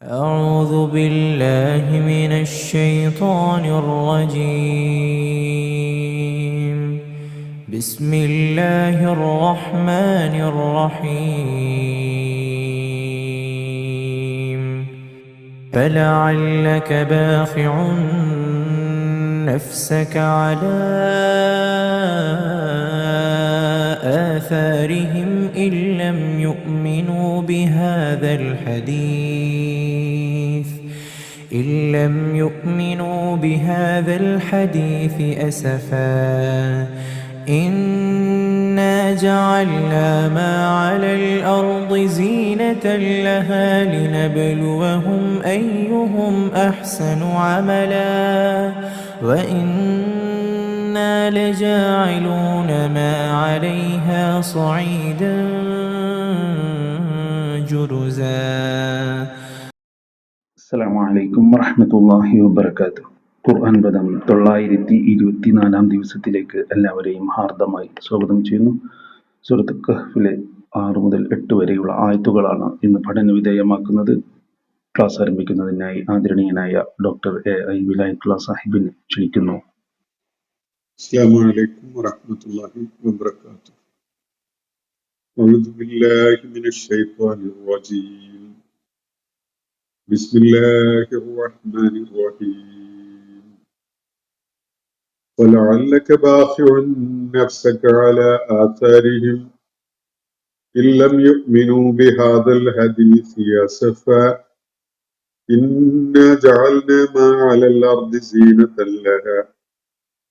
أعوذ بالله من الشيطان الرجيم. بسم الله الرحمن الرحيم. فلعلك باخع نفسك على آثارهم إن لم يؤمنوا بهذا الحديث أسفا. إنا جعلنا ما على الأرض زينة لها لنبلوهم أيهم أحسن عملا وإنا لجاعلون ما عليها صعيدا جرزا. അസ്സലാമു അലൈക്കും വറഹ്മത്തുള്ളാഹി വബറകാതുഹു. ഖുർആൻ പദം 924 ദിവസത്തിലേക്ക് എല്ലാവരെയും ഹാർദമായി സ്വാഗതം ചെയ്യുന്നു. സൂറത്ത് കഹ്ഫിലെ 6 മുതൽ 8 വരെയുള്ള ആയത്തുകളാണ് ഇന്ന് പഠന വിധേയമാക്കുന്നത്. ക്ലാസ് ആരംഭിക്കുന്നതിനായി ആദരണീയനായ ഡോക്ടർ എ.ഐ. വിലായത്തുള്ള സാഹിബിനെ ക്ഷണിക്കുന്നു. السلام عليكم ورحمة الله وبركاته. أعوذ بالله من الشيطان الرجيم. بسم الله الرحمن الرحيم. ولعلك باخع نفسك على آثارهم إن لم يؤمنوا بهذا الحديث أسفا. إنا جعلنا ما على الأرض زينة لها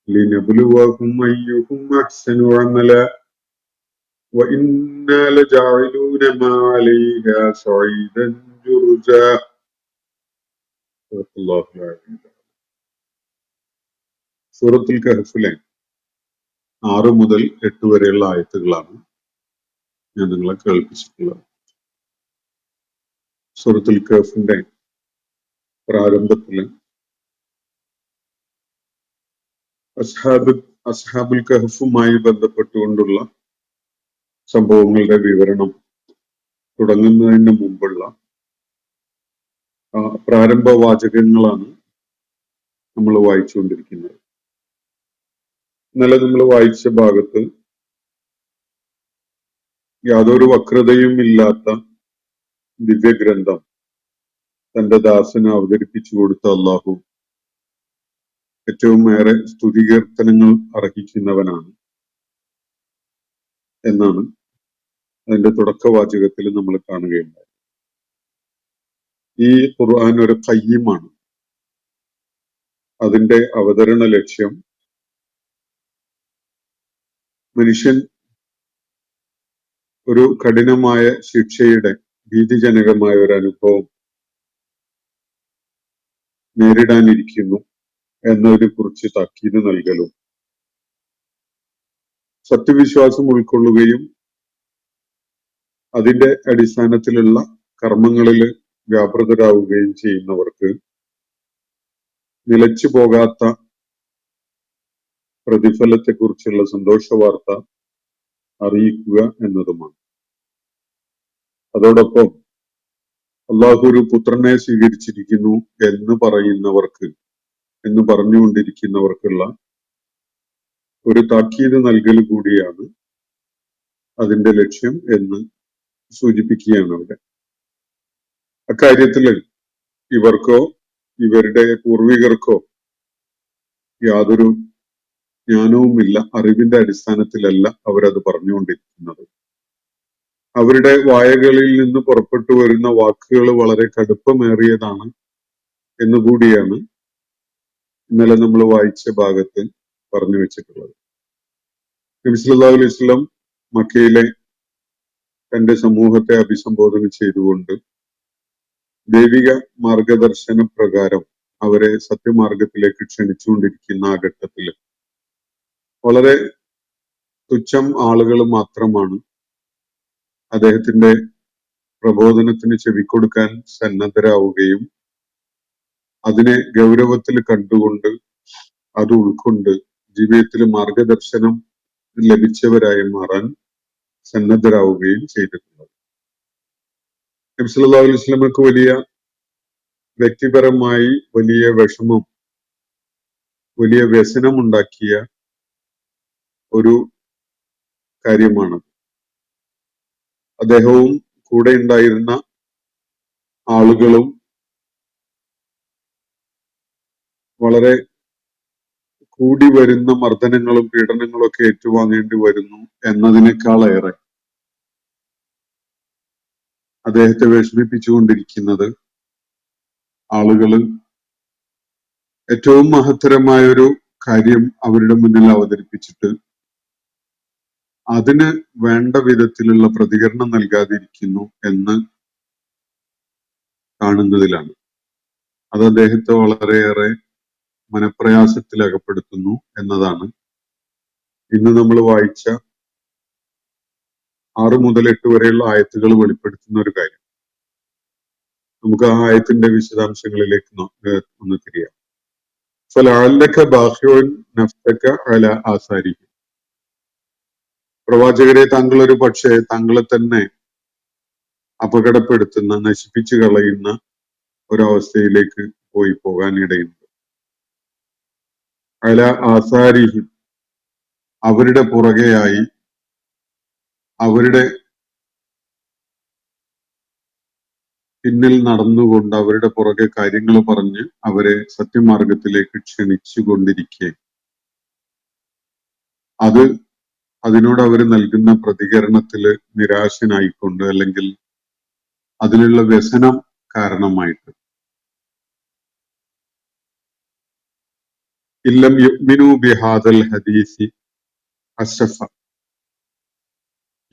لنبلوهم أيهم أحسن عملا وإنا لجاعلون ما عليها صعيدا جرزا. الله العظيم. സൂറത്തുൽ കഹ്ഫിലെ 6 മുതൽ 8 വരെയുള്ള ആയത്തുകളാണ് ഞാൻ നിങ്ങളെ കേൾപ്പിച്ചിട്ടുള്ളത്. സൂറത്തുൽ കഹ്ഫിന്റെ പ്രാരംഭത്തില് അസ്ഹാബുൽ കഹ്ഫുമായി ബന്ധപ്പെട്ടുകൊണ്ടുള്ള സംഭവങ്ങളുടെ വിവരണം തുടങ്ങുന്നതിന് മുമ്പുള്ള പ്രാരംഭ വാചകങ്ങളാണ് നമ്മൾ വായിച്ചുകൊണ്ടിരിക്കുന്നത്. ഇന്നലെ നമ്മൾ വായിച്ച ഭാഗത്ത് യാതൊരു വക്രതയും ഇല്ലാത്ത ദിവ്യഗ്രന്ഥം തന്റെ ദാസന് അവതരിപ്പിച്ചു കൊടുത്ത അള്ളാഹു ഏറ്റവും ഏറെ സ്തുതികീർത്തനങ്ങൾ അർഹിക്കുന്നവനാണ് എന്നാണ് അതിന്റെ തുടക്കവാചകത്തിൽ നമ്മൾ കാണുകയുണ്ടായി. ഈ ഖുർആൻ ഒരു ഖയ്യിമാണ്. അതിന്റെ അവതരണ ലക്ഷ്യം മനുഷ്യൻ ഒരു കഠിനമായ ശിക്ഷയുടെ ഭീതിജനകമായ ഒരു അനുഭവം നേരിടാനിരിക്കുന്നു എന്നതിനെ കുറിച്ച് താക്കീത് നൽകലും സത്യവിശ്വാസം ഉൾക്കൊള്ളുകയും അതിന്റെ അടിസ്ഥാനത്തിലുള്ള കർമ്മങ്ങളിൽ വ്യാപൃതരാവുകയും ചെയ്യുന്നവർക്ക് നിലച്ചു പോകാത്ത പ്രതിഫലത്തെക്കുറിച്ചുള്ള സന്തോഷ വാർത്ത അറിയിക്കുക എന്നതുമാണ്. അതോടൊപ്പം അള്ളാഹു ഒരു പുത്രനെ സ്വീകരിച്ചിരിക്കുന്നു എന്ന് പറഞ്ഞുകൊണ്ടിരിക്കുന്നവർക്കുള്ള ഒരു താക്കീത് നൽകൽ കൂടിയാണ് അതിന്റെ ലക്ഷ്യം എന്ന് സൂചിപ്പിക്കുകയാണ് അവിടെ. അക്കാര്യത്തില് ഇവർക്കോ ഇവരുടെ പൂർവികർക്കോ യാതൊരു ജ്ഞാനവുമില്ല. അറിവിന്റെ അടിസ്ഥാനത്തിലല്ല അവരത് പറഞ്ഞുകൊണ്ടിരിക്കുന്നത്. അവരുടെ വായകളിൽ നിന്ന് പുറപ്പെട്ടു വരുന്ന വാക്കുകൾ വളരെ കടുപ്പമേറിയതാണ് എന്നുകൂടിയാണ് ഇന്നലെ നമ്മൾ വായിച്ച ഭാഗത്ത് പറഞ്ഞു വെച്ചിട്ടുള്ളത്. നബി സല്ലല്ലാഹു അലൈഹി വസല്ലം മക്കയിലെ തന്റെ സമൂഹത്തെ അഭിസംബോധന ചെയ്തുകൊണ്ട് ദൈവിക മാർഗദർശന പ്രകാരം അവരെ സത്യമാർഗത്തിലേക്ക് ക്ഷണിച്ചുകൊണ്ടിരിക്കുന്ന ആ ഘട്ടത്തില് വളരെ തുച്ഛം ആളുകൾ മാത്രമാണ് അദ്ദേഹത്തിന്റെ പ്രബോധനത്തിന് ചെവിക്കൊടുക്കാൻ സന്നദ്ധരാവുകയും അതിനെ ഗൗരവത്തിൽ കണ്ടുകൊണ്ട് അത് ഉൾക്കൊണ്ട് ജീവിതത്തിൽ മാർഗദർശനം ലഭിച്ചവരായി മാറാൻ സന്നദ്ധരാവുകയും ചെയ്തിട്ടുള്ളത്. നബി സല്ലല്ലാഹു അലൈഹി വസല്ലമക്ക് വലിയ വ്യക്തിപരമായി വലിയ വിഷമം, വലിയ വ്യസനമുണ്ടാക്കിയ ഒരു കാര്യമാണ്. അദ്ദേഹവും കൂടെ ഉണ്ടായിരുന്ന ആളുകളും വളരെ കൂടി വരുന്ന മർദ്ദനങ്ങളും പീഡനങ്ങളും ഒക്കെ ഏറ്റുവാങ്ങേണ്ടി വരുന്നു എന്നതിനേക്കാളേറെ അദ്ദേഹത്തെ വിഷമിപ്പിച്ചുകൊണ്ടിരിക്കുന്നത് ആളുകൾ ഏറ്റവും മഹത്തരമായ ഒരു കാര്യം അവരുടെ മുന്നിൽ അവതരിപ്പിച്ചിട്ട് അതിന് വേണ്ട വിധത്തിലുള്ള പ്രതികരണം നൽകാതിരിക്കുന്നു എന്ന് കാണുന്നതിലാണ്. അത് അദ്ദേഹത്തെ വളരെയേറെ മനപ്രയാസത്തിൽ അകപ്പെടുത്തുന്നു എന്നതാണ് ഇന്ന് നമ്മൾ വായിച്ച 6 മുതൽ 8 വരെയുള്ള ആയത്തുകൾ വെളിപ്പെടുത്തുന്ന ഒരു കാര്യം. നമുക്ക് ആ ആയത്തിന്റെ വിശദാംശങ്ങളിലേക്ക് ഒന്ന് തിരിയാം. ഫലഅല്ലക ബാഖിഉൻ നഫ്സക അലാ ആസാരിഹി. പ്രവാചകരെ, താങ്കൾ ഒരു പക്ഷേ താങ്കളെ തന്നെ അപകടപ്പെടുത്തുന്ന, നശിപ്പിച്ചു കളയുന്ന ഒരവസ്ഥയിലേക്ക് പോകാനിടയുണ്ട്. അല ആസാരിഹിം, അവരുടെ പുറകെയായി, അവരുടെ പിന്നിൽ നടന്നുകൊണ്ട്, അവരുടെ പുറകെ കാര്യങ്ങൾ പറഞ്ഞ് അവരെ സത്യമാർഗത്തിലേക്ക് ക്ഷണിച്ചു കൊണ്ടിരിക്കെ അതിനോട് അവർ നൽകുന്ന പ്രതികരണത്തില് നിരാശനായിക്കൊണ്ട്, അല്ലെങ്കിൽ അതിലുള്ള വ്യസനം കാരണമായിട്ട്, ഇല്ലം യുഅ്മിനു ബിഹാദൽ ഹദീസി അസ്സഫ,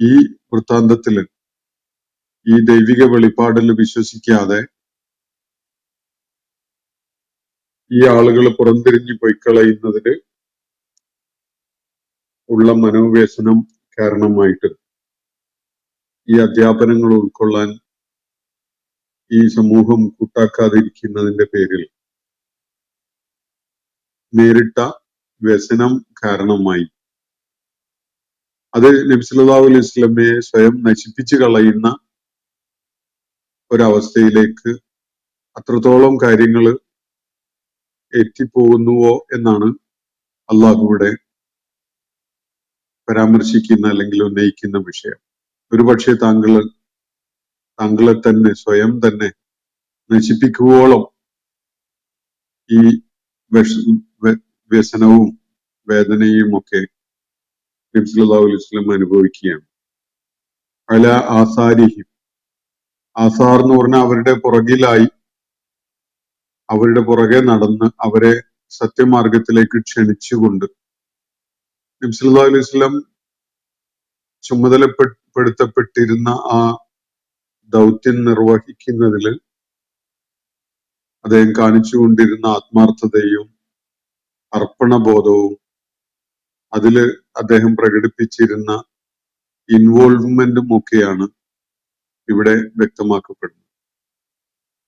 ഈ വൃത്താന്തത്തില്, ഈ ദൈവിക വെളിപ്പാടിൽ വിശ്വസിക്കാതെ ഈ ആളുകൾ പുറംതിരിഞ്ഞു പൊയ്ക്കളയുന്നതിന് ഉള്ള മനോവ്യസനം കാരണമായിട്ട് ഈ അധ്യാപനങ്ങൾ ഉൾക്കൊള്ളാൻ ഈ സമൂഹം കൂട്ടാക്കാതിരിക്കുന്നതിന്റെ പേരിൽ നേരിട്ട വ്യസനം കാരണമായി അത് നബി സല്ലല്ലാഹു അലൈഹി വസല്ലമയെ സ്വയം നശിപ്പിച്ചു കളയുന്ന ഒരവസ്ഥയിലേക്ക് അത്രത്തോളം കാര്യങ്ങൾ എത്തിപ്പോകുന്നുവോ എന്നാണ് അള്ളാഹുവിടെ പരാമർശിക്കുന്ന അല്ലെങ്കിൽ ഉന്നയിക്കുന്ന വിഷയം. ഒരുപക്ഷെ താങ്കളെ തന്നെ സ്വയം തന്നെ നശിപ്പിക്കുവോളം ഈ വ്യസനവും വേദനയും ഒക്കെ നബി സല്ലല്ലാഹു അലൈഹി വസല്ലം അനുഭവിക്കുകയാണ്. അല ആസാരിഹിം, ആസാർ എന്ന് പറഞ്ഞാൽ അവരുടെ പുറകിലായി, അവരുടെ പുറകെ നടന്ന് അവരെ സത്യമാർഗത്തിലേക്ക് ക്ഷണിച്ചുകൊണ്ട് നബി സല്ലല്ലാഹു അലൈഹി വസല്ലം ചുമതലപ്പെടുത്തപ്പെട്ടിരുന്ന ആ ദൗത്യം നിർവഹിക്കുന്നതിൽ അദ്ദേഹം കാണിച്ചുകൊണ്ടിരുന്ന ആത്മാർത്ഥതയും അർപ്പണബോധവും അതില് അദ്ദേഹം പ്രകടിപ്പിച്ചിരുന്ന ഇൻവോൾവ്മെന്റും ഒക്കെയാണ് ഇവിടെ വ്യക്തമാക്കപ്പെടുന്നത്.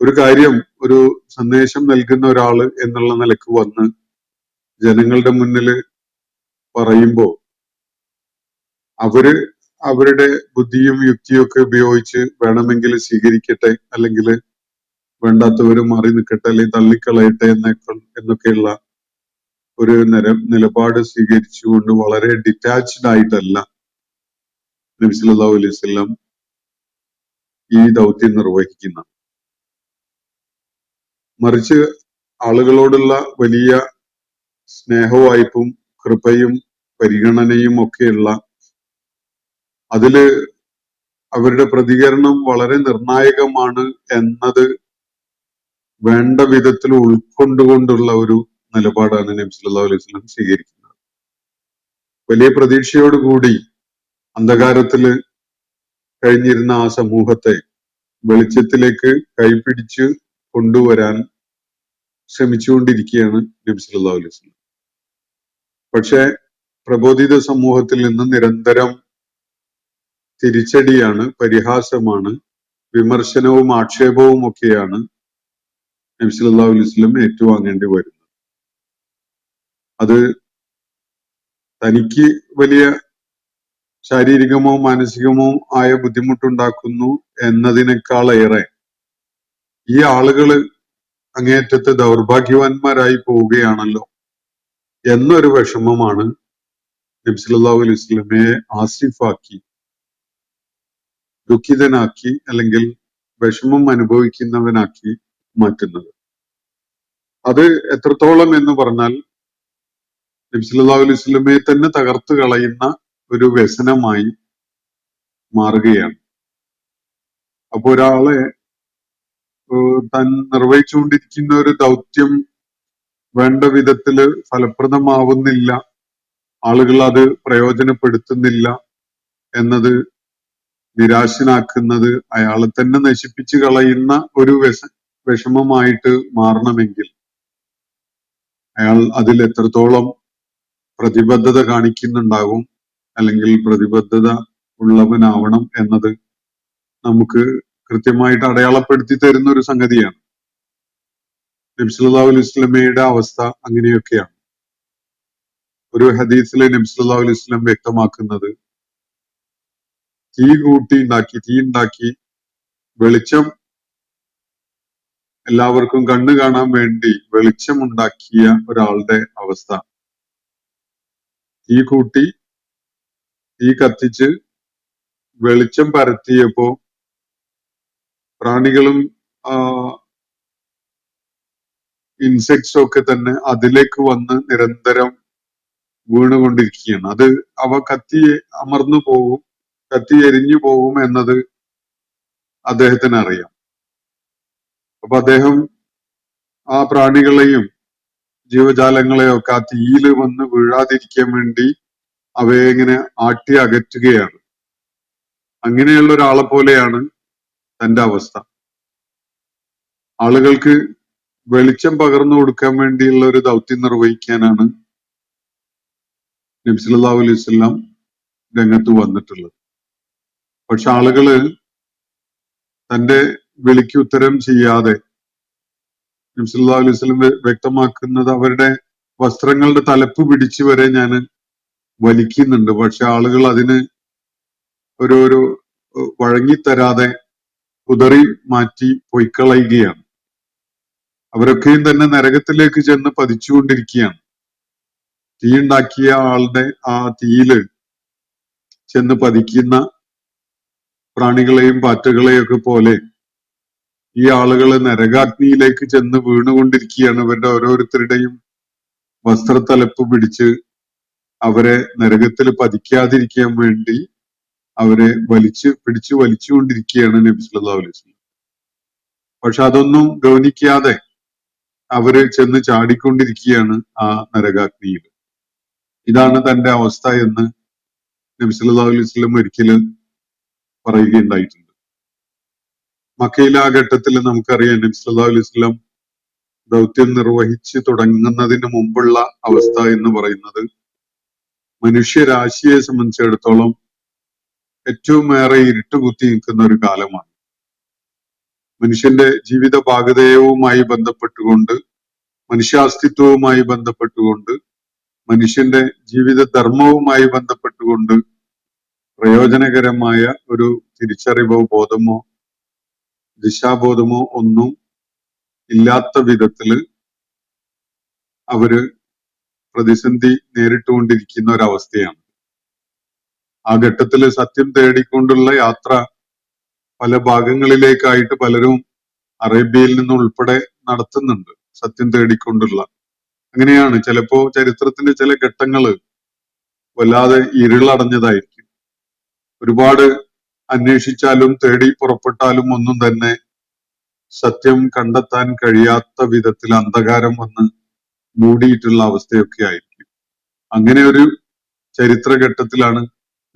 ഒരു കാര്യം, ഒരു സന്ദേശം നൽകുന്ന ഒരാള് എന്നുള്ള നിലക്ക് വന്ന് ജനങ്ങളുടെ മുന്നിൽ പറയുമ്പോൾ അവരുടെ ബുദ്ധിയും യുക്തിയും ഒക്കെ ഉപയോഗിച്ച് വേണമെങ്കിൽ സ്വീകരിക്കട്ടെ, അല്ലെങ്കിൽ വേണ്ടാത്തവര് മാറി നിൽക്കട്ടെ, അല്ലെങ്കിൽ തള്ളിക്കളയട്ടെ എന്നൊക്കെയുള്ള ഒരു നിലപാട് സ്വീകരിച്ചുകൊണ്ട് വളരെ ഡിറ്റാച്ച്ഡ് ആയിട്ടല്ല നബി സല്ലല്ലാഹു അലൈഹി വസല്ലം ഈ ദൗത്യം നിർവഹിക്കുന്നത്. മറിച്ച് ആളുകളോടുള്ള വലിയ സ്നേഹവായ്പും കൃപയും പരിഗണനയും ഒക്കെയുള്ള അതില് അവരുടെ പ്രതികരണം വളരെ നിർണായകമാണ് എന്നത് വേണ്ട വിധത്തിൽ ഉൾക്കൊണ്ടുകൊണ്ടുള്ള ഒരു നിലപാടാണ് നബി സല്ലല്ലാഹു അലൈഹി വസല്ലം സ്വീകരിക്കുന്നത്. വലിയ പ്രതീക്ഷയോടുകൂടി അന്ധകാരത്തില് കഴിഞ്ഞിരുന്ന ആ സമൂഹത്തെ വെളിച്ചത്തിലേക്ക് കൈപിടിച്ച് കൊണ്ടുവരാൻ ശ്രമിച്ചുകൊണ്ടിരിക്കുകയാണ് നബി സല്ലല്ലാഹു അലൈഹി വസല്ലം. പക്ഷെ പ്രബോധിത സമൂഹത്തിൽ നിന്ന് നിരന്തരം തിരിച്ചടിയാണ്, പരിഹാസമാണ്, വിമർശനവും ആക്ഷേപവും ഒക്കെയാണ് നബി സല്ലല്ലാഹു അലൈഹി വസല്ലം ഏറ്റുവാങ്ങേണ്ടി വരുന്നത്. അത് തനിക്ക് വലിയ ശാരീരികമോ മാനസികമോ ആയ ബുദ്ധിമുട്ടുണ്ടാക്കുന്നു എന്നതിനേക്കാളേറെ ഈ ആളുകള് അങ്ങേയറ്റത്തെ ദൗർഭാഗ്യവാന്മാരായി പോവുകയാണല്ലോ എന്നൊരു വിഷമമാണ് നബി സല്ലല്ലാഹു അലൈഹി വസല്ലമയെ ആസിഫാക്കി, ദുഃഖിതനാക്കി, അല്ലെങ്കിൽ വിഷമം അനുഭവിക്കുന്നവനാക്കി മാറ്റുന്നത്. അത് എത്രത്തോളം എന്ന് പറഞ്ഞാൽ നബി സല്ലല്ലാഹു അലൈഹി വസല്ലമയെ തന്നെ തകർത്ത് കളയുന്ന ഒരു വ്യസനമായി മാറുകയാണ്. അപ്പൊ ഒരാളെ താൻ നിർവഹിച്ചുകൊണ്ടിരിക്കുന്ന ഒരു ദൗത്യം വേണ്ട വിധത്തില് ഫലപ്രദമാവുന്നില്ല, ആളുകൾ അത് പ്രയോജനപ്പെടുത്തുന്നില്ല എന്നത് നിരാശനാക്കുന്നത്, അയാളെ തന്നെ നശിപ്പിച്ചു കളയുന്ന ഒരു വിഷമമായിട്ട് മാറണമെങ്കിൽ അയാൾ അതിൽ എത്രത്തോളം പ്രതിബദ്ധത കാണിക്കുന്നുണ്ടാകും, അല്ലെങ്കിൽ പ്രതിബദ്ധത ഉള്ളവനാവണം എന്നത് നമുക്ക് കൃത്യമായിട്ട് അടയാളപ്പെടുത്തി തരുന്ന ഒരു സംഗതിയാണ്. നബി സല്ലല്ലാഹു അലൈഹി വസല്ലമയുടെ അവസ്ഥ അങ്ങനെയൊക്കെയാണ്. ഒരു ഹദീസിലെ നബി സല്ലല്ലാഹു അലൈഹി വസല്ലം വ്യക്തമാക്കുന്നത്, തീ ഉണ്ടാക്കി വെളിച്ചം എല്ലാവർക്കും കണ്ണു കാണാൻ വേണ്ടി വെളിച്ചമുണ്ടാക്കിയ ഒരാളുടെ അവസ്ഥ, തീ കത്തിച്ച് വെളിച്ചം പരത്തിയപ്പോ പ്രാണികളും ഇൻസെക്ട്സും ഒക്കെ തന്നെ അതിലേക്ക് വന്ന് നിരന്തരം വീണുകൊണ്ടിരിക്കുകയാണ്. അത് അവ കത്തി അമർന്നു പോകും, കത്തി എരിഞ്ഞു പോകും എന്നത് അദ്ദേഹത്തിന് അറിയാം. അപ്പൊ അദ്ദേഹം ആ പ്രാണികളെയും ജീവജാലങ്ങളെയും ഒക്കെ ആ തീയിൽ വന്ന് വീഴാതിരിക്കാൻ വേണ്ടി അവയെ ഇങ്ങനെ ആട്ടി അകറ്റുകയാണ്. അങ്ങനെയുള്ള ഒരാളെ പോലെയാണ് തന്റെ അവസ്ഥ. ആളുകൾക്ക് വെളിച്ചം പകർന്നു കൊടുക്കാൻ വേണ്ടിയുള്ള ഒരു ദൗത്യം നിർവഹിക്കാനാണ് നബി സല്ലല്ലാഹു അലൈഹി വസല്ലം രംഗത്ത് വന്നിട്ടുള്ളത്. പക്ഷെ ആളുകള് തന്റെ വിളിക്ക് ഉത്തരം ചെയ്യാതെ, നബി സല്ലല്ലാഹു അലൈഹി വസല്ലം വ്യക്തമാക്കുന്നത്, അവരുടെ വസ്ത്രങ്ങളുടെ തലപ്പ് പിടിച്ച് വരെ ഞാൻ വലിക്കുന്നുണ്ട്, പക്ഷെ ആളുകൾ അതിന് ഒരു വഴങ്ങിത്തരാതെ കുതറി മാറ്റി പൊയ്ക്കളയുകയാണ്. അവരൊക്കെയും തന്നെ നരകത്തിലേക്ക് ചെന്ന് പതിച്ചുകൊണ്ടിരിക്കുകയാണ്. തീയുണ്ടാക്കിയ ആളുടെ ആ തീയില് ചെന്ന് പതിക്കുന്ന പ്രാണികളെയും പാറ്റകളെയും ഒക്കെ പോലെ ഈ ആളുകള് നരകാഗ്നിയിലേക്ക് ചെന്ന് വീണുകൊണ്ടിരിക്കുകയാണ്. അവരുടെ ഓരോരുത്തരുടെയും വസ്ത്രത്തലപ്പ് പിടിച്ച് അവരെ നരകത്തിൽ പതിക്കാതിരിക്കാൻ വേണ്ടി അവരെ പിടിച്ചു വലിച്ചുകൊണ്ടിരിക്കുകയാണ് നബി സല്ലല്ലാഹു അലൈഹി വസല്ലം. പക്ഷെ അതൊന്നും ഗൗനിക്കാതെ അവര് ചെന്ന് ചാടിക്കൊണ്ടിരിക്കുകയാണ് ആ നരകാഗ്നിയിൽ. ഇതാണ് തന്റെ അവസ്ഥ എന്ന് നബി സല്ലല്ലാഹു അലൈഹി വസല്ലം ഒരിക്കലും പറയുകയുണ്ടായിട്ടുണ്ട്. മക്കയിലെ ആ ഘട്ടത്തിൽ നമുക്കറിയാം, നബി സല്ലല്ലാഹു അലൈഹി വസല്ലം ദൗത്യം നിർവഹിച്ച് തുടങ്ങുന്നതിന് മുമ്പുള്ള അവസ്ഥ എന്ന് പറയുന്നത് മനുഷ്യരാശിയെ സംബന്ധിച്ചിടത്തോളം ഏറ്റവും ഏറെ ഇരുട്ടുകുത്തി നിൽക്കുന്ന ഒരു കാലമാണ്. മനുഷ്യന്റെ ജീവിത ഭാഗധേയവുമായി ബന്ധപ്പെട്ടുകൊണ്ട്, മനുഷ്യാസ്തിത്വവുമായി ബന്ധപ്പെട്ടുകൊണ്ട്, മനുഷ്യന്റെ ജീവിത ധർമ്മവുമായി ബന്ധപ്പെട്ടുകൊണ്ട് പ്രയോജനകരമായ ഒരു തിരിച്ചറിവോ ബോധമോ ദിശാബോധമോ ഒന്നും ഇല്ലാത്ത വിധത്തില് അവര് പ്രതിസന്ധി നേരിട്ടുകൊണ്ടിരിക്കുന്ന ഒരവസ്ഥയാണ്. ആ ഘട്ടത്തില് സത്യം തേടിക്കൊണ്ടുള്ള യാത്ര പല ഭാഗങ്ങളിലേക്കായിട്ട് പലരും അറേബ്യയിൽ നിന്നുൾപ്പെടെ നടത്തുന്നുണ്ട്, സത്യം തേടിക്കൊണ്ടുള്ള. അങ്ങനെയാണ് ചിലപ്പോ ചരിത്രത്തിന്റെ ചില ഘട്ടങ്ങള് വല്ലാതെ ഇരുളടഞ്ഞതായിരിക്കും. ഒരുപാട് അന്വേഷിച്ചാലും തേടി പുറപ്പെട്ടാലും ഒന്നും തന്നെ സത്യം കണ്ടെത്താൻ കഴിയാത്ത വിധത്തിൽ അന്ധകാരം വന്ന് മൂടിയിട്ടുള്ള അവസ്ഥയൊക്കെ ആയിരിക്കും. അങ്ങനെ ഒരു ചരിത്രഘട്ടത്തിലാണ്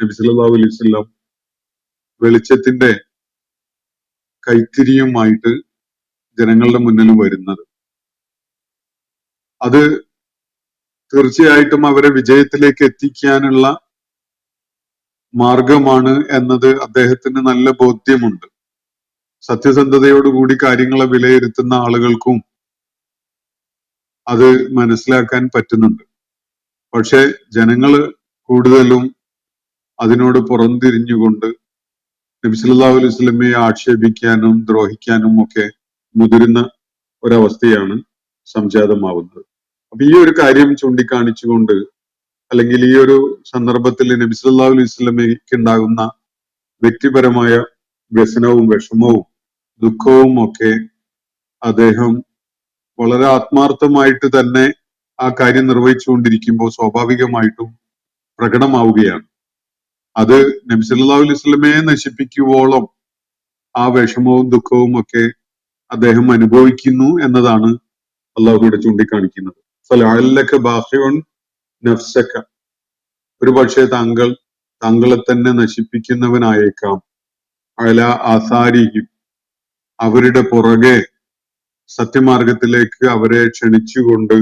നബി സല്ലല്ലാഹു അലൈഹി വസല്ലം വെളിച്ചത്തിന്റെ കൈത്തിരിയുമായിട്ട് ജനങ്ങളുടെ മുന്നിൽ വരുന്നത്. അത് തീർച്ചയായിട്ടും അവരെ വിജയത്തിലേക്ക് എത്തിക്കാനുള്ള മാർഗമാണ് എന്നത് അദ്ദേഹത്തിന് നല്ല ബോധ്യമുണ്ട്. സത്യസന്ധതയോടുകൂടി കാര്യങ്ങളെ വിലയിരുത്തുന്ന ആളുകൾക്കും അത് മനസ്സിലാക്കാൻ പറ്റുന്നുണ്ട്. പക്ഷെ ജനങ്ങള് കൂടുതലും അതിനോട് പുറംതിരിഞ്ഞുകൊണ്ട് നബി സല്ലല്ലാഹു അലൈഹി വസല്ലമയെ ആക്ഷേപിക്കാനും ദ്രോഹിക്കാനും ഒക്കെ മുതിരുന്ന ഒരവസ്ഥയാണ് സംജാതമാവുന്നത്. അപ്പൊ ഈ ഒരു കാര്യം ചൂണ്ടിക്കാണിച്ചുകൊണ്ട്, അല്ലെങ്കിൽ ഈ ഒരു സന്ദർഭത്തിൽ നബി സല്ലല്ലാഹു അലൈഹി വസല്ലമയ്ക്ക് ഉണ്ടാകുന്ന വ്യക്തിപരമായ വ്യസനവും വിഷമവും ദുഃഖവും ഒക്കെ അദ്ദേഹം വളരെ ആത്മാർത്ഥമായിട്ട് തന്നെ ആ കാര്യം നിർവഹിച്ചുകൊണ്ടിരിക്കുമ്പോൾ സ്വാഭാവികമായിട്ടും പ്രകടമാവുകയാണ്. അത് നബി സല്ലല്ലാഹു അലൈഹി വസല്ലമയെ നശിപ്പിക്കുവോളം ആ വിഷമവും ദുഃഖവും ഒക്കെ അദ്ദേഹം അനുഭവിക്കുന്നു എന്നതാണ് അള്ളാഹു ഇവിടെ ചൂണ്ടിക്കാണിക്കുന്നത്. ഫലഅല്ലക ബാഖിഉൻ നഫ്സക, ഒരു പക്ഷേ താങ്കളെ തന്നെ നശിപ്പിക്കുന്നവനായേക്കാം. അല ആസാരിഹിം, അവരുടെ പുറകെ സത്യമാർഗത്തിലേക്ക് അവരെ ക്ഷണിച്ചുകൊണ്ട്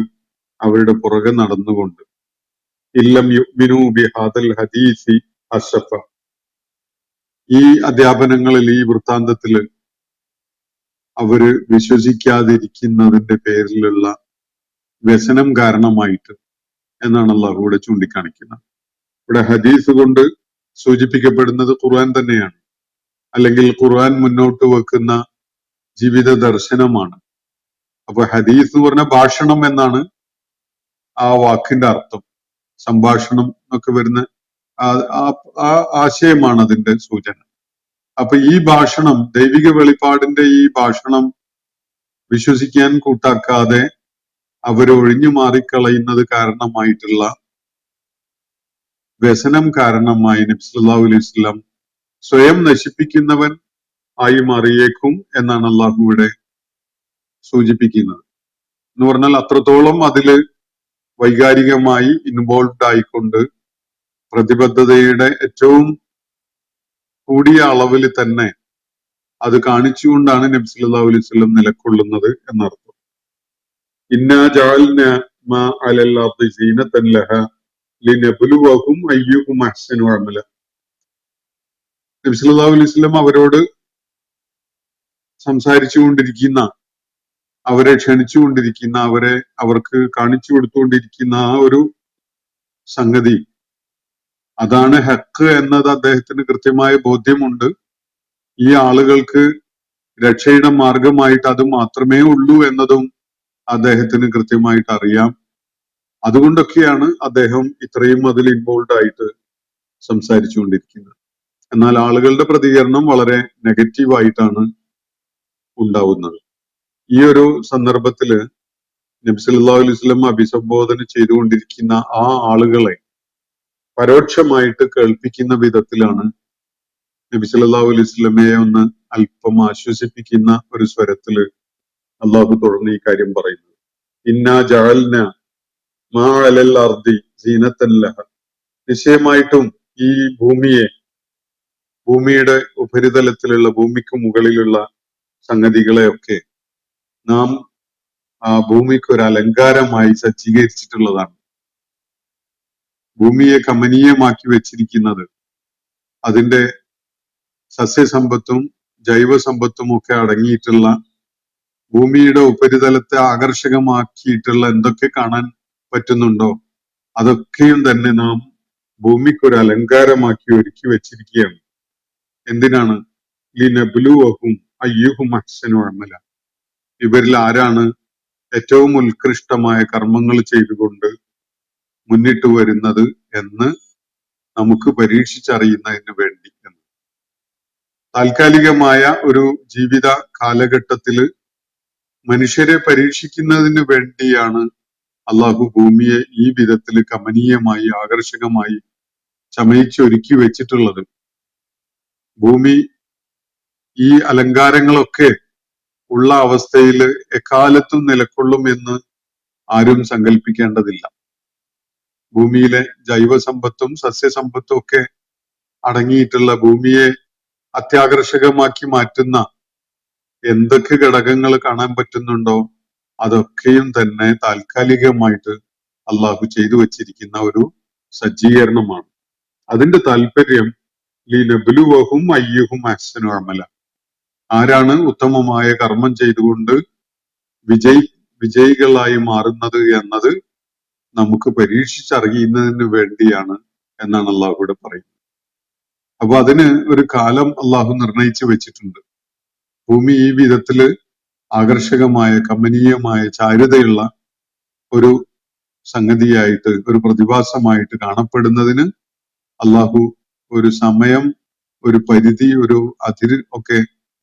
അവരുടെ പുറകെ നടന്നുകൊണ്ട്. ഇല്ലം യുഅ്മിനൂ ബിഹാദൽ ഹദീസി അസഫ, ഈ അധ്യാപനങ്ങളിൽ ഈ വൃത്താന്തത്തില് അവര് വിശ്വസിക്കാതിരിക്കുന്നതിന്റെ പേരിലുള്ള വ്യസനം കാരണമായിട്ട് എന്നാണ് അള്ളാഹു ഇവിടെ ചൂണ്ടിക്കാണിക്കുന്നത്. ഇവിടെ ഹദീസ് കൊണ്ട് സൂചിപ്പിക്കപ്പെടുന്നത് ഖുർആൻ തന്നെയാണ്, അല്ലെങ്കിൽ ഖുർആൻ മുന്നോട്ട് വെക്കുന്ന ജീവിത ദർശനമാണ്. അപ്പൊ ഹദീസ് എന്ന് പറഞ്ഞ ഭാഷണം എന്നാണ് ആ വാക്കിന്റെ അർത്ഥം. സംഭാഷണം എന്നൊക്കെ വരുന്ന ആ ആശയമാണ് അതിന്റെ സൂചന. അപ്പൊ ഈ ഭാഷണം, ദൈവിക വെളിപ്പാടിന്റെ ഈ ഭാഷണം വിശ്വസിക്കാൻ കൂട്ടാക്കാതെ അവര് ഒഴിഞ്ഞു മാറിക്കളയുന്നത് കാരണമായിട്ടുള്ള വ്യസനം കാരണമായി നബി സല്ലല്ലാഹു അലൈഹി വസല്ലം സ്വയം നശിപ്പിക്കുന്നവൻ ആയി മാറിയേക്കും എന്നാണ് അള്ളാഹു ഇവിടെ സൂചിപ്പിക്കുന്നത്. എന്ന് പറഞ്ഞാൽ അത്രത്തോളം അതില് വൈകാരികമായി ഇൻവോൾവ് ആയിക്കൊണ്ട് പ്രതിബദ്ധതയുടെ ഏറ്റവും കൂടിയ അളവിൽ തന്നെ അത് കാണിച്ചുകൊണ്ടാണ് നബി സല്ലല്ലാഹു അലൈഹി വസല്ലം നിലകൊള്ളുന്നത് എന്നർത്ഥം. ഇന്നാ ജഅൽനാ മാ അലൽ അർദി സീനതൻ ലഹാ ലിനബ്ലുവഹും അയ്യുഹും അഹ്സനു അമല. നബി സല്ലല്ലാഹു അലൈഹി വസല്ലം അവരോട് സംസാരിച്ചുകൊണ്ടിരിക്കുന്ന, അവരെ ക്ഷണിച്ചുകൊണ്ടിരിക്കുന്ന, അവർക്ക് കാണിച്ചു കൊടുത്തുകൊണ്ടിരിക്കുന്ന ആ ഒരു സംഗതി, അതാണ് ഹക്ക് എന്നത് അദ്ദേഹത്തിന് കൃത്യമായ ബോധ്യമുണ്ട്. ഈ ആളുകൾക്ക് രക്ഷയുടെ മാർഗമായിട്ട് അത് മാത്രമേ ഉള്ളൂ എന്നതും അദ്ദേഹത്തിന് കൃത്യമായിട്ട് അറിയാം. അതുകൊണ്ടൊക്കെയാണ് അദ്ദേഹം ഇത്രയും അതിൽ ഇൻവോൾവ് ആയിട്ട് സംസാരിച്ചുകൊണ്ടിരിക്കുന്നത്. എന്നാൽ ആളുകളുടെ പ്രതികരണം വളരെ നെഗറ്റീവായിട്ടാണ് ഉണ്ടാവുന്നത്. ഈ ഒരു സന്ദർഭത്തില് നബി സല്ലല്ലാഹു അലൈഹി വസല്ലം അഭിസംബോധന ചെയ്തുകൊണ്ടിരിക്കുന്ന ആ ആളുകളെ പരോക്ഷമായിട്ട് കേൾപ്പിക്കുന്ന വിധത്തിലാണ് നബി സല്ലല്ലാഹു അലൈഹി വസല്ലമയെ ഒന്ന് അല്പം ആശ്വസിപ്പിക്കുന്ന ഒരു സ്വരത്തില് അള്ളാഹു തുടർന്ന് ഈ കാര്യം പറയുന്നത്. ഇന്നാ ജഅൽന മാ അലൽ അർദി സീനത്തൻ ലഹ, നിശ്ചയമായിട്ടും ഈ ഭൂമിയുടെ ഉപരിതലത്തിലുള്ള, ഭൂമിക്ക് മുകളിലുള്ള സംഗതികളെയൊക്കെ നാം ആ ഭൂമിക്ക് ഒരു അലങ്കാരമായി സജ്ജീകരിച്ചിട്ടുള്ളതാണ്. ഭൂമിയെ കമനീയമാക്കി വെച്ചിരിക്കുന്നത് അതിന്റെ സസ്യസമ്പത്തും ജൈവസമ്പത്തും ഒക്കെ അടങ്ങിയിട്ടുള്ള, ഭൂമിയുടെ ഉപരിതലത്തെ ആകർഷകമാക്കിയിട്ടുള്ള എന്തൊക്കെ കാണാൻ പറ്റുന്നുണ്ടോ അതൊക്കെയും തന്നെ നാം ഭൂമിക്കൊരു അലങ്കാരമാക്കി ഒരുക്കി വെച്ചിരിക്കുകയാണ്. എന്തിനാണ്? ലിനബ്ലുവഹും അയ്യുഹും അഹ്സനു അമല, ഇവരിൽ ആരാണ് ഏറ്റവും ഉത്കൃഷ്ടമായ കർമ്മങ്ങൾ ചെയ്തുകൊണ്ട് മുന്നിട്ട് വരുന്നത് എന്ന് നമുക്ക് പരീക്ഷിച്ചറിയുന്നതിന് വേണ്ടി. താൽക്കാലികമായ ഒരു ജീവിത കാലഘട്ടത്തില് മനുഷ്യരെ പരീക്ഷിക്കുന്നതിന് വേണ്ടിയാണ് അള്ളാഹു ഭൂമിയെ ഈ വിധത്തിൽ കമനീയമായി, ആകർഷകമായി ചമയിച്ചൊരുക്കി വെച്ചിട്ടുള്ളത്. ഭൂമി ഈ അലങ്കാരങ്ങളൊക്കെ ഉള്ള അവസ്ഥയിൽ എക്കാലത്തും നിലകൊള്ളും എന്ന് ആരും സങ്കല്പിക്കേണ്ടതില്ല. ഭൂമിയിലെ ജൈവസമ്പത്തും സസ്യസമ്പത്തും ഒക്കെ അടങ്ങിയിട്ടുള്ള, ഭൂമിയെ അത്യാകർഷകമാക്കി മാറ്റുന്ന എന്തൊക്കെ ഘടകങ്ങൾ കാണാൻ പറ്റുന്നുണ്ടോ അതൊക്കെയും തന്നെ താൽക്കാലികമായിട്ട് അള്ളാഹു ചെയ്തു വച്ചിരിക്കുന്ന ഒരു സജ്ജീകരണമാണ്. അതിന്റെ താല്പര്യം ലിനബ്ലുവഹും അയ്യുഹും അഹ്സനു അമല, ആരാണ് ഉത്തമമായ കർമ്മം ചെയ്തുകൊണ്ട് വിജയികളായി മാറുന്നത് എന്നത് നമുക്ക് പരീക്ഷിച്ചറിയുന്നതിന് വേണ്ടിയാണ് എന്നാണ് അള്ളാഹു ഇവിടെ പറയുന്നത്. അപ്പൊ അതിന് ഒരു കാലം അള്ളാഹു നിർണയിച്ചു വെച്ചിട്ടുണ്ട്. ഭൂമി ഈ വിധത്തില് ആകർഷകമായ കമനീയമായ ചാരുതയുള്ള ഒരു സംഗതിയായിട്ട്, ഒരു പ്രതിഭാസമായിട്ട് കാണപ്പെടുന്നതിന് അള്ളാഹു ഒരു സമയം, ഒരു പരിധി, ഒരു അതിര് ഒക്കെ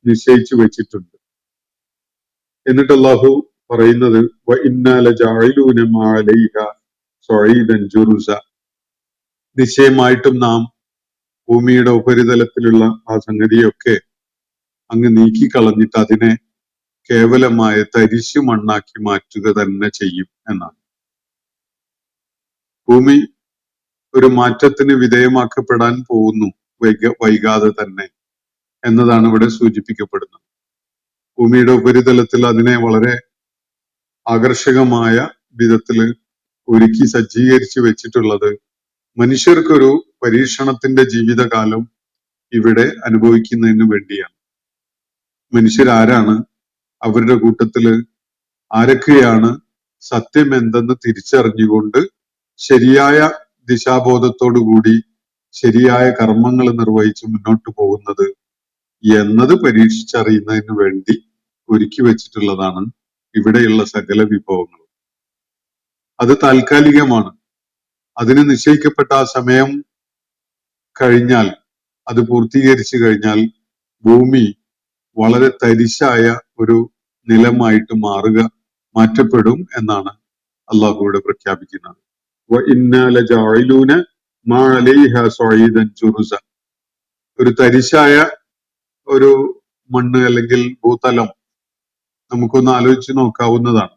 നിശ്ചയിച്ചു വെച്ചിട്ടുണ്ട്. എന്നിട്ട് അള്ളാഹു പറയുന്നത് നിശ്ചയമായിട്ടും നാം ഭൂമിയുടെ ഉപരിതലത്തിലുള്ള ആ സംഗതിയൊക്കെ അങ്ങ് നീക്കിക്കളഞ്ഞിട്ട് അതിനെ കേവലമായ തരിശു മണ്ണാക്കി മാറ്റുക തന്നെ ചെയ്യും എന്നാണ്. ഭൂമി ഒരു മാറ്റത്തിന് വിധേയമാക്കപ്പെടാൻ പോകുന്നു വൈകാതെ തന്നെ എന്നതാണ് ഇവിടെ സൂചിപ്പിക്കപ്പെടുന്നത്. ഭൂമിയുടെ ഉപരിതലത്തിൽ അതിനെ വളരെ ആകർഷകമായ വിധത്തിൽ ഒരുക്കി സജ്ജീകരിച്ചു വെച്ചിട്ടുള്ളത് മനുഷ്യർക്കൊരു പരീക്ഷണത്തിന്റെ ജീവിതകാലം ഇവിടെ അനുഭവിക്കുന്നതിന് വേണ്ടിയാണ്. മനുഷ്യരാരാണ്, അവരുടെ കൂട്ടത്തില് ആരൊക്കെയാണ് സത്യം എന്തെന്ന് തിരിച്ചറിഞ്ഞുകൊണ്ട് ശരിയായ ദിശാബോധത്തോടുകൂടി ശരിയായ കർമ്മങ്ങൾ നിർവഹിച്ച് മുന്നോട്ട് പോകുന്നത് എന്നത് പരീക്ഷിച്ചറിയുന്നതിന് വേണ്ടി ഒരുക്കി വെച്ചിട്ടുള്ളതാണ് ഇവിടെയുള്ള സകല വിഭവങ്ങളും. അത് താൽക്കാലികമാണ്. അതിന് നിശ്ചയിക്കപ്പെട്ട ആ സമയം കഴിഞ്ഞാൽ, അത് പൂർത്തീകരിച്ചു കഴിഞ്ഞാൽ ഭൂമി വളരെ തരിശായ ഒരു നിലമായിട്ട് മാറ്റപ്പെടും എന്നാണ് അള്ളാഹു ഇവിടെ പ്രഖ്യാപിക്കുന്നത്. ഒരു തരിശായ ഒരു മണ്ണ് അല്ലെങ്കിൽ ഭൂതലം നമുക്കൊന്ന് ആലോചിച്ച് നോക്കാവുന്നതാണ്.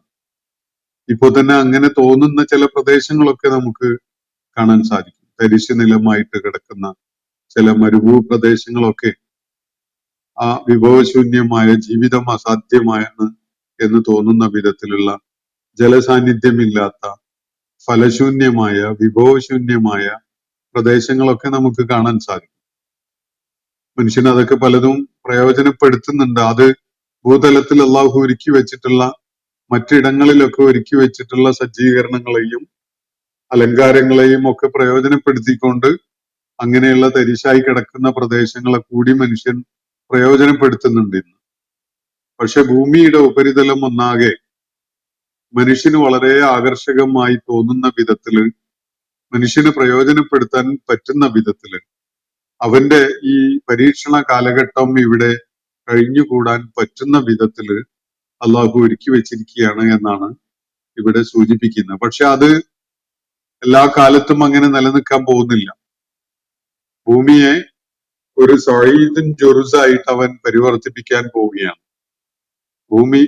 ഇപ്പോ തന്നെ അങ്ങനെ തോന്നുന്ന ചില പ്രദേശങ്ങളൊക്കെ നമുക്ക് കാണാൻ സാധിക്കും. തരിശു നിലമായിട്ട് കിടക്കുന്ന ചില മരുഭൂ പ്രദേശങ്ങളൊക്കെ ആ വിഭവശൂന്യമായ, ജീവിതം അസാധ്യമാണ് എന്ന് തോന്നുന്ന വിധത്തിലുള്ള ജലസാന്നിധ്യമില്ലാത്ത, ഫലശൂന്യമായ, വിഭവശൂന്യമായ പ്രദേശങ്ങളൊക്കെ നമുക്ക് കാണാൻ സാധിക്കും. മനുഷ്യൻ അതൊക്കെ പലതും പ്രയോജനപ്പെടുത്തുന്നുണ്ട്. അത് ഭൂതലത്തിൽ അള്ളാഹു ഒരുക്കി വെച്ചിട്ടുള്ള, മറ്റിടങ്ങളിലൊക്കെ ഒരുക്കി വെച്ചിട്ടുള്ള സജ്ജീകരണങ്ങളെയും അലങ്കാരങ്ങളെയും ഒക്കെ പ്രയോജനപ്പെടുത്തിക്കൊണ്ട് അങ്ങനെയുള്ള തരിശായി കിടക്കുന്ന പ്രദേശങ്ങളെ കൂടി മനുഷ്യൻ പ്രയോജനപ്പെടുത്തുന്നുണ്ട് ഇന്ന്. പക്ഷെ ഭൂമിയുടെ ഉപരിതലം ഒന്നാകെ മനുഷ്യന് വളരെ ആകർഷകമായി തോന്നുന്ന വിധത്തില്, മനുഷ്യന് പ്രയോജനപ്പെടുത്താൻ പറ്റുന്ന വിധത്തില്, അവന്റെ ഈ പരീക്ഷണ കാലഘട്ടം ഇവിടെ കഴിഞ്ഞുകൂടാൻ പറ്റുന്ന വിധത്തില് അള്ളാഹു ഒരുക്കി വെച്ചിരിക്കുകയാണ് എന്നാണ് ഇവിടെ സൂചിപ്പിക്കുന്നത്. പക്ഷെ അത് എല്ലാ കാലത്തും അങ്ങനെ നിലനിൽക്കാൻ പോകുന്നില്ല. ഭൂമിയെ ഒരു സഈദുൻ ജുറുസായിട്ട് അവൻ പരിവർത്തിപ്പിക്കാൻ പോവുകയാണ്. ഭൂമി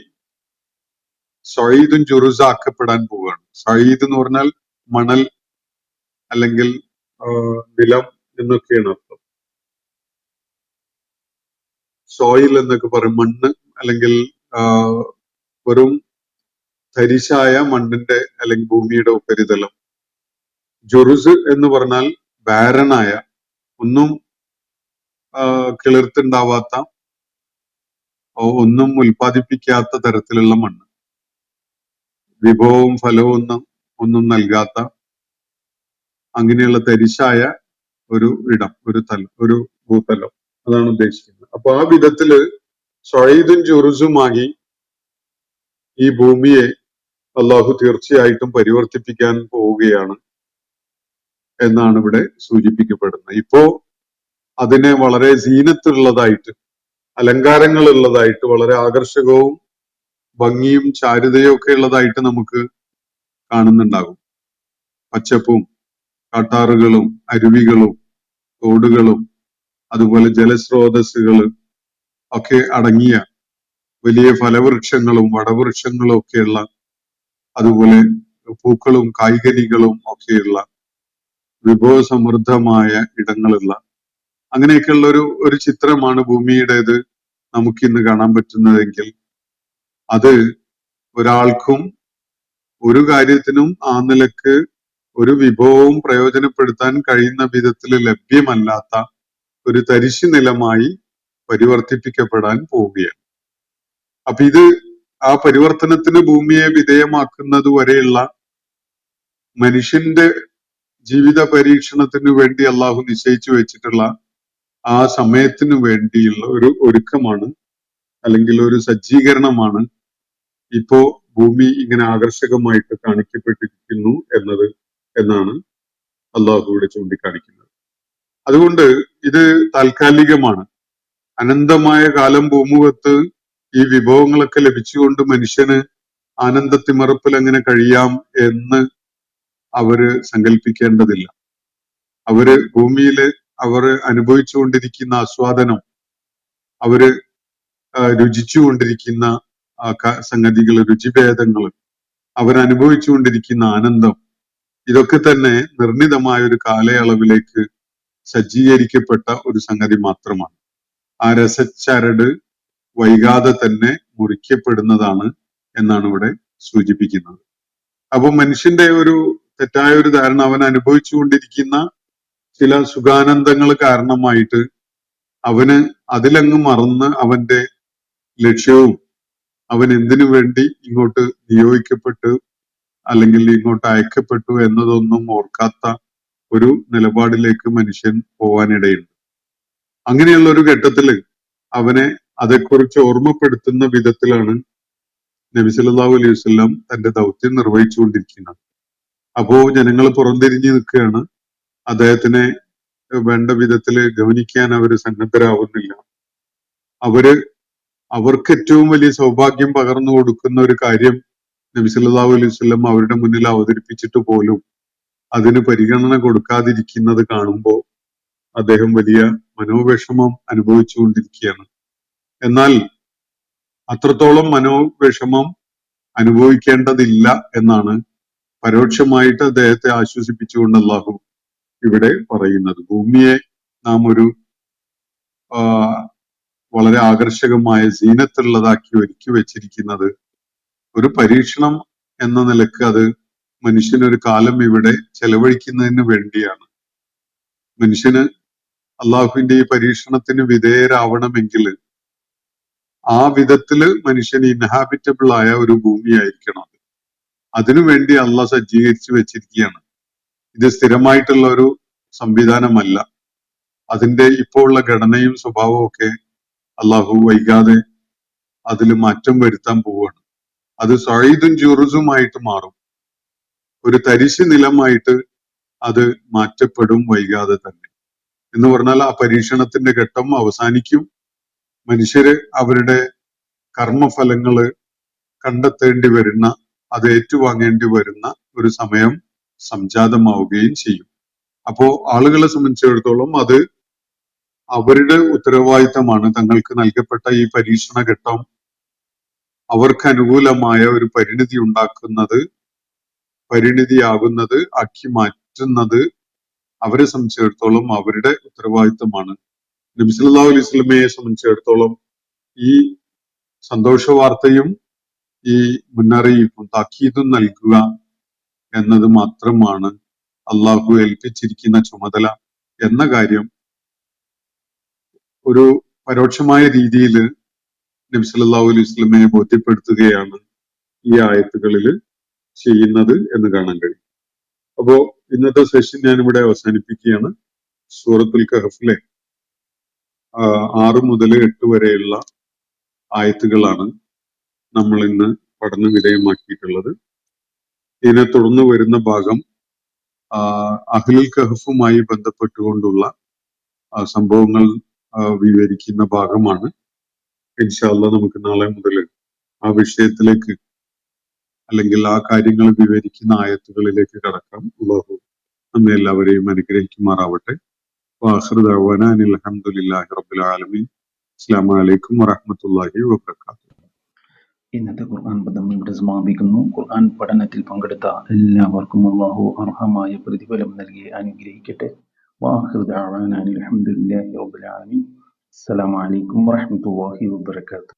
സഈദുൻ ജുറുസ ആക്കപ്പെടാൻ പോവുകയാണ്. സഈദ് എന്ന് പറഞ്ഞാൽ മണൽ അല്ലെങ്കിൽ നിലം എന്നൊക്കെയാണ് അർത്ഥം. സോയിൽ എന്നൊക്കെ പറയും, മണ്ണ് അല്ലെങ്കിൽ വെറും തരിശായ മണ്ണിന്റെ അല്ലെങ്കിൽ ഭൂമിയുടെ ഉപരിതലം. ജുറുസ് എന്ന് പറഞ്ഞാൽ ബാരനായ, ഒന്നും കിളിർത്തുണ്ടാവാത്ത, ഒന്നും ഉൽപ്പാദിപ്പിക്കാത്ത തരത്തിലുള്ള മണ്ണ്, വിഭവവും ഫലവും ഒന്നും നൽകാത്ത അങ്ങനെയുള്ള തരിശായ ഒരു ഇടം, ഒരു ഭൂതലം, അതാണ് ഉദ്ദേശിക്കുന്നത്. അപ്പൊ ആ വിധത്തില് സഈദുൻ ജുറുസുമായി ഈ ഭൂമിയെ അള്ളാഹു തീർച്ചയായിട്ടും പരിവർത്തിപ്പിക്കാൻ പോവുകയാണ് എന്നാണ് ഇവിടെ സൂചിപ്പിക്കപ്പെടുന്നത്. ഇപ്പോ അതിനെ വളരെ സീനത്തുള്ളതായിട്ട്, അലങ്കാരങ്ങളുള്ളതായിട്ട്, വളരെ ആകർഷകവും ഭംഗിയും ചാരുതയും ഒക്കെ ഉള്ളതായിട്ട് നമുക്ക് കാണുന്നുണ്ടാകും. പച്ചപ്പും കാട്ടാറുകളും അരുവികളും തോടുകളും അതുപോലെ ജലസ്രോതസ്സുകൾ ഒക്കെ അടങ്ങിയ വലിയ ഫലവൃക്ഷങ്ങളും വടവൃക്ഷങ്ങളും ഒക്കെയുള്ള, അതുപോലെ പൂക്കളും കായ്കനികളും ഒക്കെയുള്ള വിഭവസമൃദ്ധമായ ഇടങ്ങളുള്ള, അങ്ങനെയൊക്കെയുള്ള ഒരു ചിത്രമാണ് ഭൂമിയുടേത് നമുക്കിന്ന് കാണാൻ പറ്റുന്നതെങ്കിൽ അത് ഒരാൾക്കും ഒരു കാര്യത്തിനും ആ നിലക്ക് ഒരു വിഭവവും പ്രയോജനപ്പെടുത്താൻ കഴിയുന്ന വിധത്തിൽ ലഭ്യമല്ലാത്ത ഒരു തരിശു നിലമായി പരിവർത്തിപ്പിക്കപ്പെടാൻ പോവുകയാണ്. അപ്പൊ ഇത് ആ പരിവർത്തനത്തിന് ഭൂമിയെ വിധേയമാക്കുന്നത് വരെയുള്ള മനുഷ്യന്റെ ജീവിത പരീക്ഷണത്തിനു വേണ്ടി അള്ളാഹു നിശ്ചയിച്ചു വെച്ചിട്ടുള്ള ആ സമയത്തിനു വേണ്ടിയുള്ള ഒരു ഒരുക്കമാണ്, അല്ലെങ്കിൽ ഒരു സജ്ജീകരണമാണ് ഇപ്പോ ഭൂമി ഇങ്ങനെ ആകർഷകമായിട്ട് കാണിക്കപ്പെട്ടിരിക്കുന്നു എന്നാണ് അള്ളാഹു ഇവിടെ ചൂണ്ടിക്കാണിക്കുന്നത്. അതുകൊണ്ട് ഇത് താൽക്കാലികമാണ്. അനന്തമായ കാലം ഭൂമുഖത്ത് ഈ വിഭവങ്ങളൊക്കെ ലഭിച്ചുകൊണ്ട് മനുഷ്യന് ആനന്ദത്തിമറപ്പിൽ എങ്ങനെ കഴിയാം എന്ന് അവര് സങ്കല്പിക്കേണ്ടതില്ല. ഭൂമിയില് അവർ അനുഭവിച്ചുകൊണ്ടിരിക്കുന്ന ആസ്വാദനം, അവര് രുചിച്ചുകൊണ്ടിരിക്കുന്ന സംഗതികൾ, രുചിഭേദങ്ങൾ, അവരനുഭവിച്ചുകൊണ്ടിരിക്കുന്ന ആനന്ദം, ഇതൊക്കെ തന്നെ നിർണിതമായ ഒരു കാലയളവിലേക്ക് സജ്ജീകരിക്കപ്പെട്ട ഒരു സംഗതി മാത്രമാണ്. ആ രസച്ചരട് വൈകാതെ തന്നെ മുറിക്കപ്പെടുന്നതാണ് എന്നാണ് ഇവിടെ സൂചിപ്പിക്കുന്നത്. അപ്പൊ മനുഷ്യന്റെ ഒരു തെറ്റായ ഒരു ധാരണ, അവൻ അനുഭവിച്ചുകൊണ്ടിരിക്കുന്ന ചില സുഖാനന്ദങ്ങൾ കാരണമായിട്ട് അവന് അതിലങ്ങ് മറന്ന് അവന്റെ ലക്ഷ്യവും അവൻ എന്തിനു വേണ്ടി ഇങ്ങോട്ട് നിയോഗിക്കപ്പെട്ടു അല്ലെങ്കിൽ ഇങ്ങോട്ട് അയക്കപ്പെട്ടു എന്നതൊന്നും ഓർക്കാത്ത ഒരു നിലപാടിലേക്ക് മനുഷ്യൻ പോവാനിടയുണ്ട്. അങ്ങനെയുള്ള ഒരു ഘട്ടത്തില് അവനെ അതേക്കുറിച്ച് ഓർമ്മപ്പെടുത്തുന്ന വിധത്തിലാണ് നബി സല്ലല്ലാഹു അലൈഹി വസല്ലം തന്റെ ദൗത്യം നിർവഹിച്ചുകൊണ്ടിരിക്കുന്നത്. അപ്പോ ജനങ്ങൾ പുറംതിരിഞ്ഞു നിൽക്കുകയാണ്. അദ്ദേഹത്തിനെ വേണ്ട വിധത്തില് ഗവനിക്കാൻ അവര് സന്നദ്ധരാവുന്നില്ല. അവർക്ക് ഏറ്റവും വലിയ സൗഭാഗ്യം പകർന്നു കൊടുക്കുന്ന ഒരു കാര്യം നബി സല്ലല്ലാഹു അലൈഹി വസല്ലം അവരുടെ മുന്നിൽ അവതരിപ്പിച്ചിട്ട് പോലും അതിന് പരിഗണന കൊടുക്കാതിരിക്കുന്നത് കാണുമ്പോൾ അദ്ദേഹം വലിയ മനോവിഷമം അനുഭവിച്ചുകൊണ്ടിരിക്കുകയാണ്. എന്നാൽ അത്രത്തോളം മനോവിഷമം അനുഭവിക്കേണ്ടതില്ല എന്നാണ് പരോക്ഷമായിട്ട് അദ്ദേഹത്തെ ആശ്വസിപ്പിച്ചുകൊണ്ട് അള്ളാഹു ഇവിടെ പറയുന്നത്. ഭൂമിയെ നാം ഒരു വളരെ ആകർഷകമായ സീനത്തുള്ളതാക്കി ഒരുക്കി വെച്ചിരിക്കുന്നത് ഒരു പരീക്ഷണം എന്ന നിലക്ക് അത് മനുഷ്യനൊരു കാലം ഇവിടെ ചെലവഴിക്കുന്നതിന് വേണ്ടിയാണ്. മനുഷ്യന് അള്ളാഹുവിന്റെ ഈ പരീക്ഷണത്തിന് വിധേയരാവണമെങ്കിൽ ആ വിധത്തില് മനുഷ്യന് ഇൻഹാബിറ്റബിൾ ആയ ഒരു ഭൂമിയായിരിക്കണം. അതിനുവേണ്ടി അള്ളാഹ് സജ്ജീകരിച്ചു വെച്ചിരിക്കുകയാണ്. ഇത് സ്ഥിരമായിട്ടുള്ള ഒരു സംവിധാനമല്ല. അതിന്റെ ഇപ്പോൾ ഉള്ള ഘടനയും സ്വഭാവവും ഒക്കെ അള്ളാഹു വൈകാതെ അതിൽ മാറ്റം വരുത്താൻ പോവുകയാണ്. അത് സഈദും ജുറുസുമായിട്ട് മാറും. ഒരു തരിശ് നിലമായിട്ട് അത് മാറ്റപ്പെടും വൈകാതെ തന്നെ. എന്ന് പറഞ്ഞാൽ ആ പരീക്ഷണത്തിന്റെ ഘട്ടം അവസാനിക്കും. മനുഷ്യര് അവരുടെ കർമ്മഫലങ്ങള് കണ്ടെത്തേണ്ടി വരുന്ന, അത് ഏറ്റുവാങ്ങേണ്ടി വരുന്ന ഒരു സമയം സംജാതമാവുകയും ചെയ്യും. അപ്പോ ആളുകളെ സംബന്ധിച്ചിടത്തോളം അത് അവരുടെ ഉത്തരവാദിത്തമാണ്. തങ്ങൾക്ക് നൽകപ്പെട്ട ഈ പരീക്ഷണ ഘട്ടം അവർക്ക് അനുകൂലമായ ഒരു പരിണിതിയാകുന്നത് ആക്കി മാറ്റുന്നത് അവരെ സംബന്ധിച്ചിടത്തോളം അവരുടെ ഉത്തരവാദിത്തമാണ്. നബി സല്ലല്ലാഹു അലൈഹി വസല്ലമയെ സംബന്ധിച്ചിടത്തോളം ഈ സന്തോഷ വാർത്തയും ഈ മുന്നറിയിപ്പും താക്കീതും നൽകുക എന്നത് മാത്രമാണ് അള്ളാഹു ഏൽപ്പിച്ചിരിക്കുന്ന ചുമതല എന്ന കാര്യം ഒരു പരോക്ഷമായ രീതിയിൽ നബി സല്ലല്ലാഹു അലൈഹി വസല്ലമയെ ബോധ്യപ്പെടുത്തുകയാണ് ഈ ആയത്തുകളിൽ ചെയ്യുന്നത് എന്ന് കാണാൻ കഴിയും. അപ്പോ ഇന്നത്തെ സെഷൻ ഞാനിവിടെ അവസാനിപ്പിക്കുകയാണ്. സൂറത്തുൽ കഹഫിലെ 6 മുതൽ 8 വരെയുള്ള ആയത്തുകളാണ് നമ്മൾ ഇന്ന് പഠന വിധേയമാക്കിയിട്ടുള്ളത്. ഇതിനെ തുടർന്ന് വരുന്ന ഭാഗം അഹ്ലുൽ കഹഫുമായി ബന്ധപ്പെട്ടുകൊണ്ടുള്ള സംഭവങ്ങൾ വിവരിക്കുന്ന ഭാഗമാണ്. ഇൻഷാ അല്ലാഹ് നമുക്ക് നാളെ മുതൽ ആ വിഷയത്തിലേക്ക് അല്ലെങ്കിൽ ആ കാര്യങ്ങൾ വിവരിക്കുന്ന ആയത്തുകളിലേക്ക് കടക്കാം. അല്ലാഹു നമ്മെ എല്ലാവരെയും അനുഗ്രഹിക്കുമാറാവട്ടെ. വാഖിറു ദഅ്വാനാ അനിൽ ഹംദുലില്ലാഹി റബ്ബിൽ ആലമീൻ. അസ്സലാമു അലൈക്കും വറഹ്മത്തുള്ളാഹി വബറകാതുഹു. ഇന്നത്തെ ഖുർആൻ പദം ഇവിടെ സമാപിക്കുന്നു. ഖുർആൻ പഠനത്തിൽ പങ്കെടുത്ത എല്ലാവർക്കും അല്ലാഹു അർഹമായ പ്രതിഫലം നൽകി അനുഗ്രഹിക്കട്ടെ. വാഖിറു ദഅ്വാനാ അനിൽ ഹംദുലില്ലാഹി റബ്ബിൽ ആലമീൻ. അസ്സലാമു അലൈക്കും വറഹ്മത്തുള്ളാഹി വബറകാതുഹു.